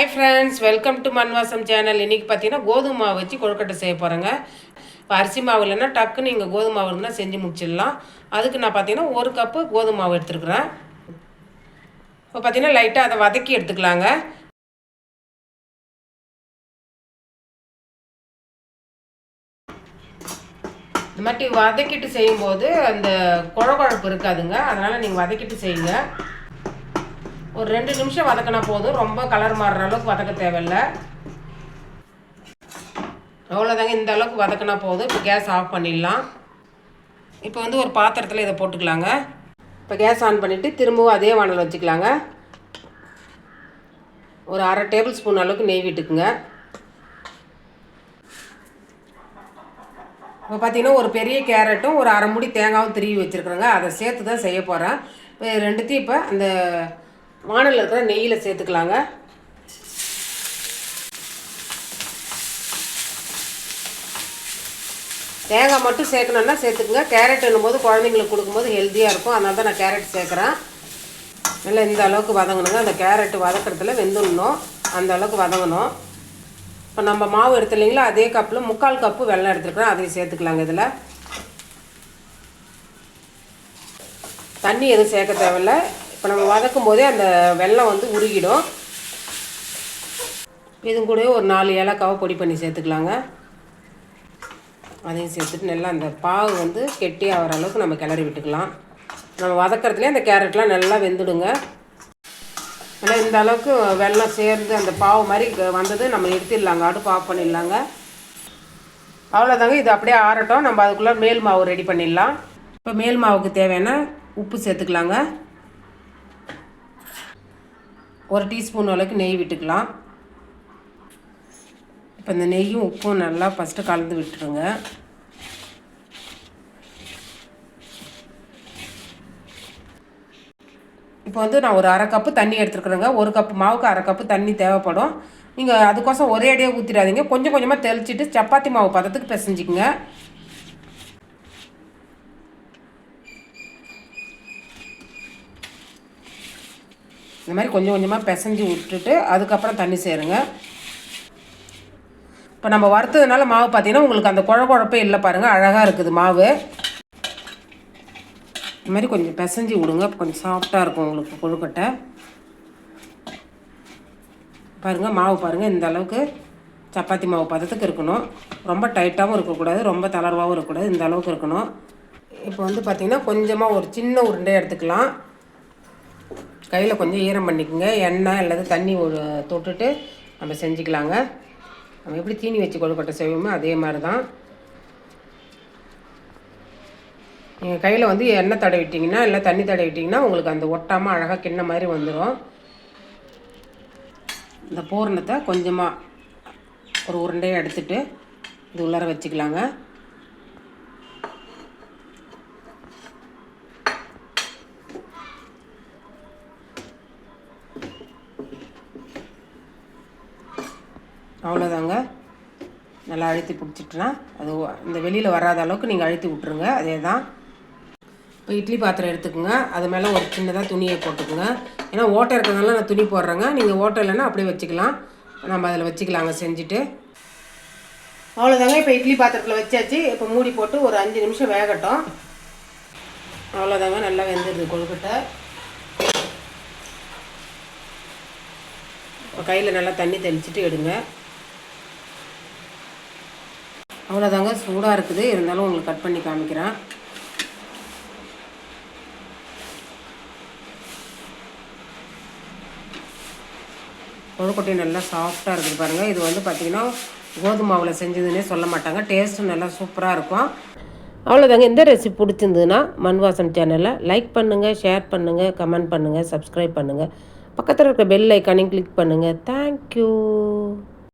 Hi friends, welcome to மண்வாசம் channel. இன்றைக்கி பார்த்தீங்கன்னா கோதுமை மாவு வச்சு கொழுக்கட்டை செய்ய போகிறேங்க. இப்போ அரிசி மாவு இல்லைன்னா டக்குன்னு நீங்கள் கோதுமை மாவு இருந்தால் செஞ்சு முடிச்சிடலாம். அதுக்கு நான் பார்த்தீங்கன்னா 1 கப்பு கோதுமை மாவு எடுத்துருக்குறேன். இப்போ பார்த்தீங்கன்னா லைட்டாக அதை வதக்கி எடுத்துக்கலாங்க. இந்த மாதிரி வதக்கிட்டு செய்யும்போது அந்த குழகுழப்பு இருக்காதுங்க. அதனால் நீங்கள் வதக்கிட்டு செய்யுங்க. ஒரு 2 நிமிஷம் வதக்கினா போதும். ரொம்ப கலர் மாறுற அளவுக்கு வதக்க தேவையில்லை. அவ்வளோதாங்க, இந்த அளவுக்கு வதக்கினா போதும். இப்போ கேஸ் ஆஃப் பண்ணிடலாம். இப்போ வந்து ஒரு பாத்திரத்தில் இதை போட்டுக்கலாங்க. இப்போ கேஸ் ஆன் பண்ணிவிட்டு திரும்பவும் அதே வானல் வச்சுக்கலாங்க. ஒரு 1/2 டேபிள் ஸ்பூன் அளவுக்கு நெய் விட்டுக்குங்க. இப்போ பார்த்தீங்கன்னா ஒரு பெரிய கேரட்டும் ஒரு 1/2 மூடி தேங்காயும் திருவி வச்சுருக்குறேங்க. அதை சேர்த்து தான் செய்ய போகிறேன். இப்போ ரெண்டுத்தையும் இப்போ அந்த வானலில் இருக்கிற நெய்யில் சேர்த்துக்கலாங்க. தேங்காய் மட்டும் சேர்க்கணுன்னா சேர்த்துக்குங்க. கேரட் என்னும்போது குழந்தைங்களுக்கு கொடுக்கும்போது ஹெல்த்தியாக இருக்கும். அதனால தான் நான் கேரட் சேர்க்குறேன். நல்லா இந்த அளவுக்கு வதங்கணுங்க. அந்த கேரட் வதக்கிறதுல வெந்துடணும். அந்த அளவுக்கு வதங்கணும். இப்போ நம்ம மாவு எடுத்து இல்லைங்களா, அதே கப்பில் 3/4 கப்பு வெல்லம் எடுத்துருக்குறேன். அதையும் சேர்த்துக்கலாங்க. இதில் தண்ணி எதுவும் சேர்க்க தேவையில்லை. இப்போ நம்ம வதக்கும் போதே அந்த வெல்லம் வந்து உருகிடும். இதுவும் கூட ஒரு 4 ஏலக்காவை பொடி பண்ணி சேர்த்துக்கலாங்க. அதையும் சேர்த்துட்டு நல்லா அந்த பாவு வந்து கெட்டியாக ஆகிற அளவுக்கு நம்ம கிளறி விட்டுக்கலாம். நம்ம வதக்கிறதுலேயே அந்த கேரட்லாம் நல்லா வெந்துடுங்க. நல்லா இந்த அளவுக்கு வெல்லம் சேர்ந்து அந்த பாவு மாதிரி வந்தது நம்ம நிறுத்திடலாங்க. அடுப்பு ஆஃப் பண்ணிடலாங்க. அவ்வளோதாங்க, இது அப்படியே ஆறட்டும். நம்ம அதுக்குள்ளே மேல் மாவு ரெடி பண்ணிடலாம். இப்போ மேல் மாவுக்கு தேவையான உப்பு சேர்த்துக்கலாங்க. 1 டீஸ்பூன் அளவுக்கு நெய் விட்டுக்கலாம். இப்போ இந்த நெய்யும் உப்பும் நல்லா ஃபஸ்ட்டு கலந்து விட்டுருங்க. இப்போ வந்து நான் ஒரு 1/2 கப்பு தண்ணி எடுத்துருக்குறேங்க. 1 கப்பு மாவுக்கு 1/2 கப்பு தண்ணி தேவைப்படும். நீங்கள் அதுக்கோசம் ஒரே அடியாக ஊற்றிடாதீங்க. கொஞ்சம் கொஞ்சமாக தெளிச்சிட்டு சப்பாத்தி மாவு பதத்துக்கு பிசைஞ்சிக்குங்க. இந்த மாதிரி கொஞ்சம் கொஞ்சமாக பிசைஞ்சு விட்டுட்டு அதுக்கப்புறம் தண்ணி சேருங்க. இப்போ நம்ம வறுத்ததுனால மாவு பார்த்தீங்கன்னா உங்களுக்கு அந்த குழப்பே இல்லை பாருங்கள், அழகாக இருக்குது மாவு. இந்த மாதிரி கொஞ்சம் பிசைஞ்சு விடுங்க. கொஞ்சம் சாஃப்டாக இருக்கும் உங்களுக்கு கொழுக்கட்டை. பாருங்கள் மாவு பாருங்கள், இந்த அளவுக்கு சப்பாத்தி மாவு பதத்துக்கு இருக்கணும். ரொம்ப டைட்டாகவும் இருக்கக்கூடாது, ரொம்ப தளர்வாகவும் இருக்கக்கூடாது. இந்த அளவுக்கு இருக்கணும். இப்போ வந்து பார்த்திங்கன்னா கொஞ்சமாக ஒரு சின்ன உருண்டை எடுத்துக்கலாம். கையில் கொஞ்சம் ஈரம் பண்ணிக்கோங்க. எண்ணெய் அல்லது தண்ணி தொட்டுட்டு நம்ம செஞ்சுக்கலாங்க. நம்ம எப்படி தீனி வச்சு கொழுக்கட்டை செய்வோமோ அதே மாதிரி தான். நீங்கள் கையில் வந்து எண்ணெய் தடவிட்டிங்கன்னா இல்லை தண்ணி தடவிட்டிங்கன்னா உங்களுக்கு அந்த ஒட்டாமல் அழகாக கிண்ண மாதிரி வந்துடும். இந்த பூரணத்தை கொஞ்சமாக ஒரு உருண்டையை எடுத்துட்டு இது உள்ளார வச்சுக்கலாங்க. அவ்வளோதாங்க, நல்லா அழுத்தி பிடிச்சிட்டுனா அது இந்த வெளியில் வராத அளவுக்கு நீங்கள் அழுத்தி விட்ருங்க. அதே தான். இப்போ இட்லி பாத்திரம் எடுத்துக்கோங்க. அது மேலே ஒரு சின்னதாக துணியை போட்டுக்குங்க. ஏன்னா ஓட்டை இருக்கிறதுனால நான் துணி போடுறேங்க. நீங்கள் ஓட்டை இல்லைன்னா அப்படியே வச்சுக்கலாம். நம்ம அதில் வச்சுக்கலாங்க செஞ்சுட்டு. அவ்வளோதாங்க, இப்போ இட்லி பாத்திரத்தில் வச்சாச்சு. இப்போ மூடி போட்டு ஒரு 5 நிமிஷம் வேகட்டும். அவ்வளோதாங்க, நல்லா வெந்துடுது கொழுக்கட்டை. இப்போ கையில் நல்லா தண்ணி தெளிச்சுட்டு எடுங்க. அவ்வளோதாங்க, சூடாக இருக்குது. இருந்தாலும் உங்களுக்கு கட் பண்ணி காமிக்கிறேன். கொழுக்கட்டை நல்லா சாஃப்டாக இருக்குது பாருங்கள். இது வந்து பார்த்திங்கன்னா கோதுமை மாவில் செஞ்சதுன்னே சொல்ல மாட்டாங்க. டேஸ்ட்டும் நல்லா சூப்பராக இருக்கும். அவ்வளோதாங்க, இந்த ரெசிபி பிடிச்சிருந்ததுன்னா மண்வாசம் சேனலை லைக் பண்ணுங்கள், ஷேர் பண்ணுங்கள், கமெண்ட் பண்ணுங்கள், சப்ஸ்கிரைப் பண்ணுங்கள். பக்கத்தில் இருக்க பெல் ஐக்கானையும் கிளிக் பண்ணுங்கள். தேங்க்யூ.